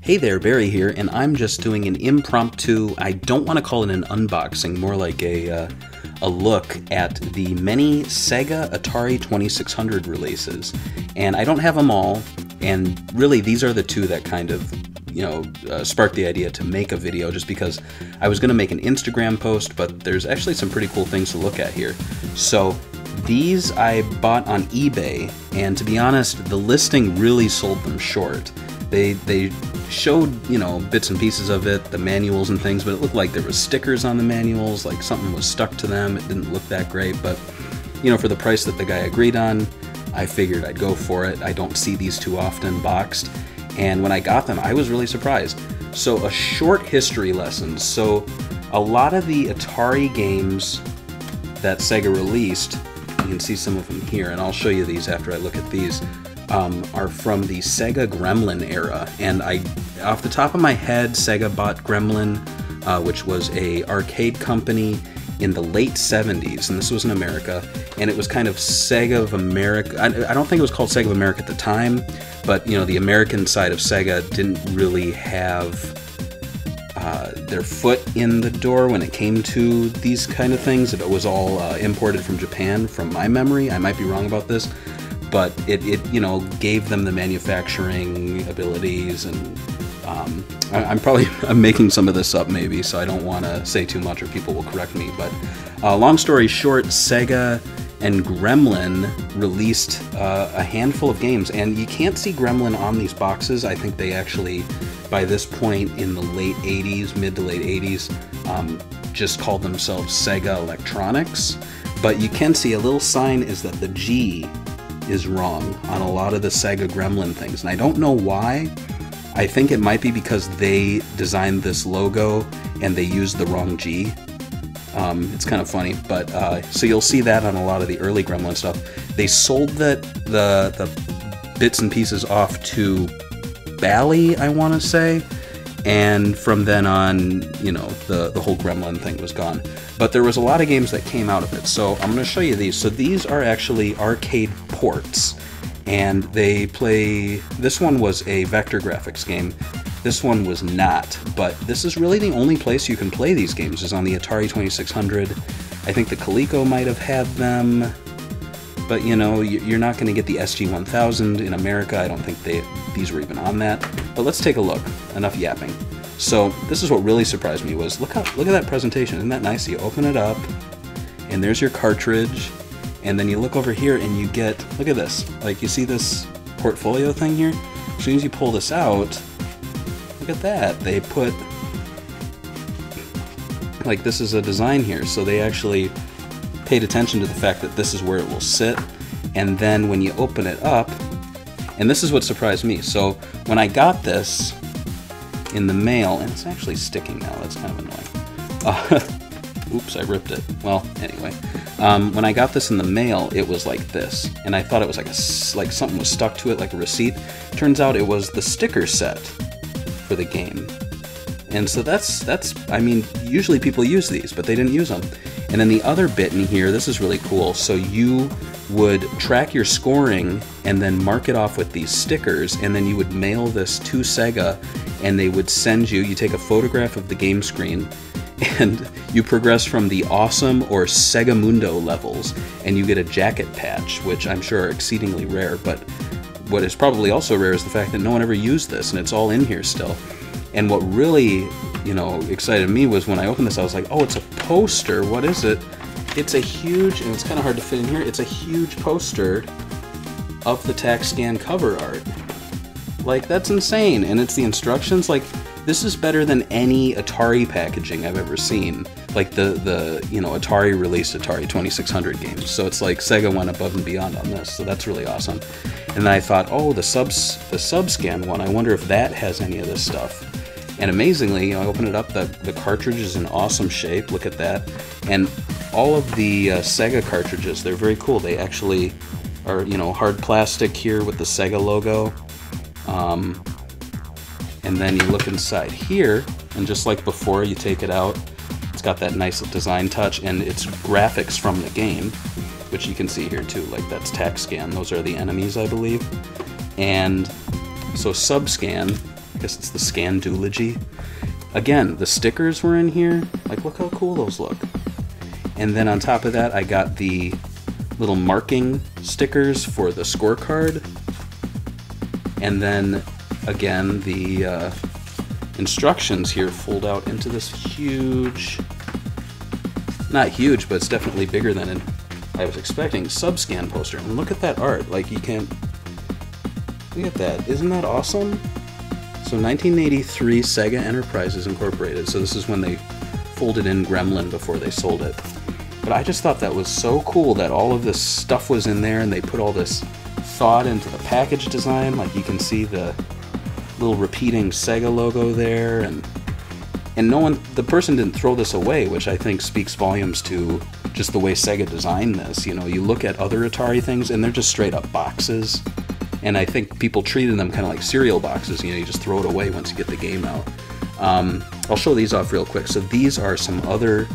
Hey there, Barry here, and I'm just doing an impromptu, I don't want to call it an unboxing, more like a look at the many SEGA Atari 2600 releases. And I don't have them all, and really these are the two that kind of, sparked the idea to make a video, just because I was going to make an Instagram post, but there's actually some pretty cool things to look at here. So these I bought on eBay, and to be honest, the listing really sold them short. They showed, bits and pieces of it, the manuals and things, but it looked like there was stickers on the manuals, like something was stuck to them. It didn't look that great, but, for the price that the guy agreed on, I figured I'd go for it. I don't see these too often boxed, and when I got them, I was really surprised. So a short history lesson. So a lot of the Atari games that Sega released, you can see some of them here, and I'll show you these after I look at these, are from the Sega Gremlin era. And off the top of my head, Sega bought Gremlin, which was a arcade company in the late 70s, and this was in America, and it was kind of Sega of America. I don't think it was called Sega of America at the time, but the American side of Sega didn't really have their foot in the door when it came to these kind of things. It was all imported from Japan, from my memory. I might be wrong about this, but it gave them the manufacturing abilities, and I'm making some of this up maybe, so I don't want to say too much or people will correct me, but long story short, Sega and Gremlin released a handful of games, and you can't see Gremlin on these boxes. I think they actually, by this point in the late 80s, mid to late 80s, just called themselves SEGA Electronics, but you can see a little sign is that the G is wrong on a lot of the Sega Gremlin things, and I don't know why. I think it might be because they designed this logo and they used the wrong G. It's kind of funny, but so you'll see that on a lot of the early Gremlin stuff. They sold the bits and pieces off to Bally, I want to say, and from then on, the whole Gremlin thing was gone. But there was a lot of games that came out of it, so I'm going to show you these. So these are actually arcade ports, and they play. This one was a vector graphics game. This one was not, but this is really the only place you can play these games, is on the Atari 2600. I think the Coleco might have had them, but you're not going to get the SG-1000 in America. I don't think these were even on that. But let's take a look. Enough yapping. So this is what really surprised me was, look at that presentation. Isn't that nice? You open it up, and there's your cartridge, and then you look over here and you get, look at this. Like, you see this portfolio thing here? As soon as you pull this out, look at that. They put, like, this is a design here, so they actually paid attention to the fact that this is where it will sit. And then when you open it up, and this is what surprised me. So when I got this in the mail, and it's actually sticking now, that's kind of annoying. Oops, I ripped it. Well, anyway, when I got this in the mail, it was like this, and I thought it was like something was stuck to it, like a receipt. Turns out it was the sticker set for the game. And so that's I mean, usually people use these, but they didn't use them. And then the other bit in here, this is really cool. So you would track your scoring and then mark it off with these stickers, and then you would mail this to Sega, and they would send you take a photograph of the game screen, and you progress from the awesome or Sega Mundo levels, and you get a jacket patch, which I'm sure are exceedingly rare, but what is probably also rare is the fact that no one ever used this, and it's all in here still. And what really, excited me was when I opened this, I was like, oh, it's a poster. What is it? It's a huge, and it's kind of hard to fit in here, it's a huge poster of the TAC-SCAN cover art. Like, that's insane. And it's the instructions. Like, this is better than any Atari packaging I've ever seen. Like the Atari released Atari 2600 games. So it's like Sega went above and beyond on this. So that's really awesome. And then I thought, oh, the sub-scan one, I wonder if that has any of this stuff. And amazingly, I open it up, the cartridge is in awesome shape. Look at that. And all of the Sega cartridges, they're very cool. They actually are, hard plastic here with the Sega logo. And then you look inside here, and just like before, you take it out. It's got that nice design touch, and it's graphics from the game, which you can see here too. Like, that's TAC-SCAN. Those are the enemies, I believe. And so sub-scan, I guess it's the Scanduology. Again, the stickers were in here. Like, look how cool those look. And then on top of that, I got the little marking stickers for the scorecard. And then, again, the instructions here fold out into this huge, not huge, but it's definitely bigger than I was expecting, sub-scan poster. And look at that art. Like, you can't, look at that. Isn't that awesome? So 1983 Sega Enterprises Incorporated. So this is when they folded in Gremlin before they sold it. But I just thought that was so cool that all of this stuff was in there and they put all this thought into the package design. Like, you can see the little repeating Sega logo there, and no one, the person didn't throw this away, which I think speaks volumes to just the way Sega designed this. You know, you look at other Atari things and they're just straight up boxes, and I think people treated them kind of like cereal boxes. You know, you just throw it away once you get the game out. I'll show these off real quick. So these are some other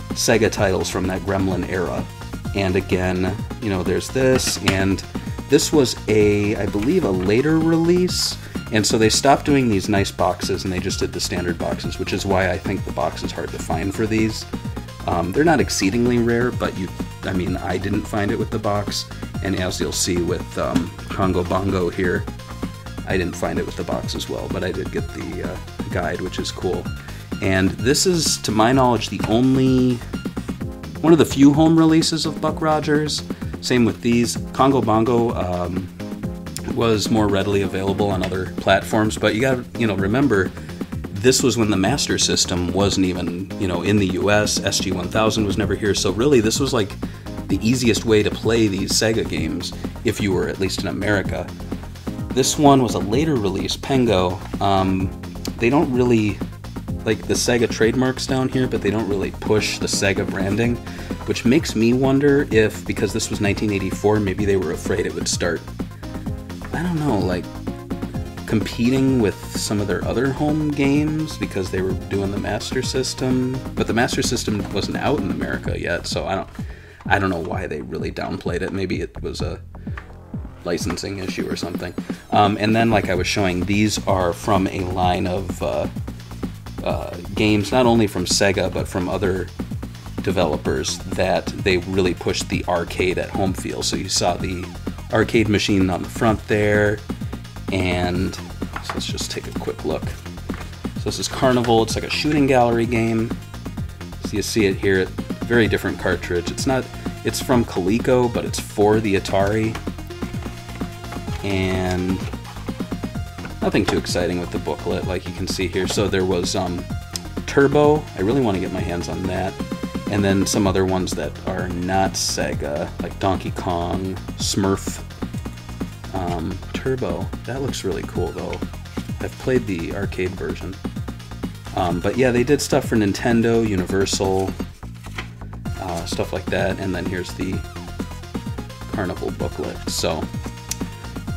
Sega titles from that Gremlin era, and again, you know, there's this, and this was I believe a later release. And so they stopped doing these nice boxes and they just did the standard boxes, which is why I think the box is hard to find for these. They're not exceedingly rare, but I mean, I didn't find it with the box. And as you'll see with Congo Bongo here, I didn't find it with the box as well, but I did get the guide, which is cool. And this is, to my knowledge, one of the few home releases of Buck Rogers. Same with these. Congo Bongo was more readily available on other platforms, but you gotta, remember, this was when the Master System wasn't even, in the US. SG-1000 was never here, so really this was like the easiest way to play these Sega games if you were at least in America. This one was a later release, Pengo. They don't really, like the Sega trademarks down here, but they don't really push the Sega branding, which makes me wonder if, because this was 1984, maybe they were afraid it would start, I don't know, like competing with some of their other home games because they were doing the Master System, but the Master System wasn't out in America yet, so I don't know why they really downplayed it. Maybe it was a licensing issue or something. And then, like I was showing, these are from a line of games, not only from Sega, but from other developers, that they really pushed the arcade at home feel. So you saw the arcade machine on the front there, and so let's just take a quick look. So this is Carnival. It's like a shooting gallery game. So you see it here. Very different cartridge. It's from Coleco, but it's for the Atari. And nothing too exciting with the booklet, like you can see here. So there was Turbo. I really want to get my hands on that. And then some other ones that are not Sega, like Donkey Kong, Smurf. Turbo. That looks really cool, though. I've played the arcade version. But yeah, they did stuff for Nintendo, Universal, stuff like that. And then here's the Carnival booklet. So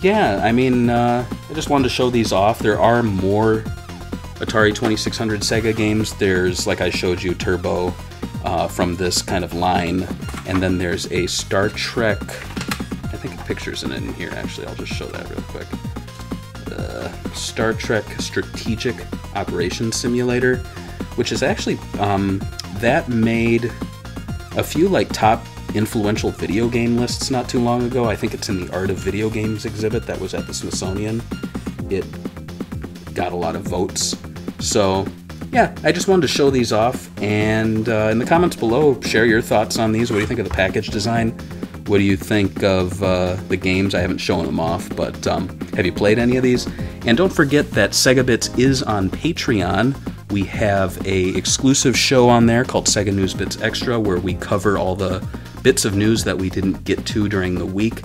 yeah, I mean, I just wanted to show these off. There are more Atari 2600 Sega games. There's, like I showed you, Turbo from this kind of line. And then there's a Star Trek, I think a picture's in here, actually. I'll just show that real quick. Star Trek Strategic Operations Simulator, which is actually, that made a few, like, top influential video game lists not too long ago. I think it's in the Art of Video Games exhibit that was at the Smithsonian. It got a lot of votes. So yeah, I just wanted to show these off, and in the comments below, share your thoughts on these. What do you think of the package design? What do you think of the games? I haven't shown them off, but have you played any of these? And don't forget that Sega Bits is on Patreon. We have a exclusive show on there called Sega News Bits Extra, where we cover all the bits of news that we didn't get to during the week.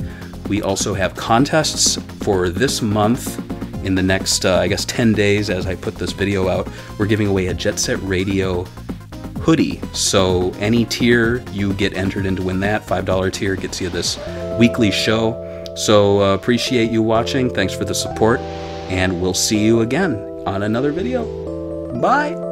We also have contests for this month. In the next, I guess, 10 days as I put this video out, we're giving away a Jet Set Radio hoodie. So any tier, you get entered in to win that. $5 tier gets you this weekly show. So appreciate you watching. Thanks for the support, and we'll see you again on another video. Bye!